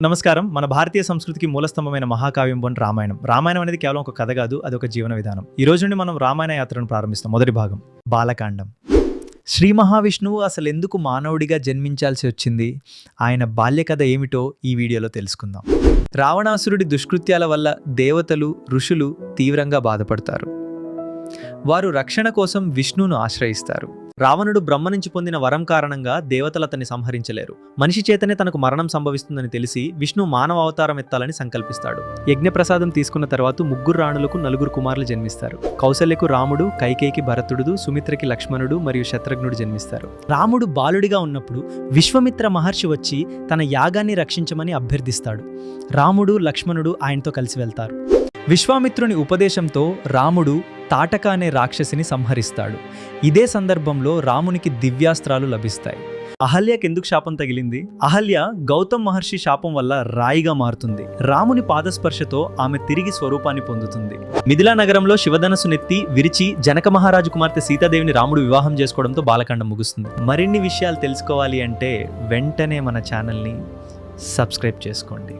నమస్కారం. మన భారతీయ సంస్కృతికి మూలస్తంభమైన మహాకావ్యం బోన్ రామాయణం. రామాయణం అనేది కేవలం ఒక కథ కాదు, అది ఒక జీవన విధానం. ఈ రోజు నుండి మనం రామాయణ యాత్రను ప్రారంభిస్తాం. మొదటి భాగం బాలకాండం. శ్రీ మహావిష్ణువు అసలు ఎందుకు మానవుడిగా జన్మించాల్సి వచ్చింది, ఆయన బాల్య కథ ఏమిటో ఈ వీడియోలో తెలుసుకుందాం. రావణాసురుడి దుష్కృత్యాల వల్ల దేవతలు, ఋషులు తీవ్రంగా బాధపడతారు. వారు రక్షణ కోసం విష్ణువును ఆశ్రయిస్తారు. రావణుడు బ్రహ్మ నుంచి పొందిన వరం కారణంగా దేవతలు అతన్ని సంహరించలేరు. మనిషి చేతనే తనకు మరణం సంభవిస్తుందని తెలిసి విష్ణు మానవ అవతారం ఎత్తాలని సంకల్పిస్తాడు. యజ్ఞప్రసాదం తీసుకున్న తర్వాత ముగ్గురు రాణులకు 4 కుమారులు జన్మిస్తారు. కౌసల్యకు రాముడు, కైకేయికి భరతుడు, సుమిత్రకి లక్ష్మణుడు మరియు శత్రుఘ్నుడు జన్మిస్తారు. రాముడు బాలుడిగా ఉన్నప్పుడు విశ్వామిత్ర మహర్షి వచ్చి తన యాగాన్ని రక్షించమని అభ్యర్థిస్తాడు. రాముడు, లక్ష్మణుడు ఆయనతో కలిసి వెళ్తారు. విశ్వామిత్రుని ఉపదేశంతో రాముడు తాటక అనే రాక్షసిని సంహరిస్తాడు. ఇదే సందర్భంలో రామునికి దివ్యాస్త్రాలు లభిస్తాయి. అహల్యకి ఎందుకు శాపం తగిలింది? అహల్య గౌతమ్ మహర్షి శాపం వల్ల రాయిగా మారుతుంది. రాముని పాదస్పర్శతో ఆమె తిరిగి స్వరూపాన్ని పొందుతుంది. మిథిలా నగరంలో శివధనస్సు నెత్తి విరిచి జనక మహారాజు కుమార్తె సీతాదేవిని రాముడు వివాహం చేసుకోవడంతో బాలకాండం ముగుస్తుంది. మరిన్ని విషయాలు తెలుసుకోవాలి అంటే వెంటనే మన ఛానల్ని సబ్స్క్రైబ్ చేసుకోండి.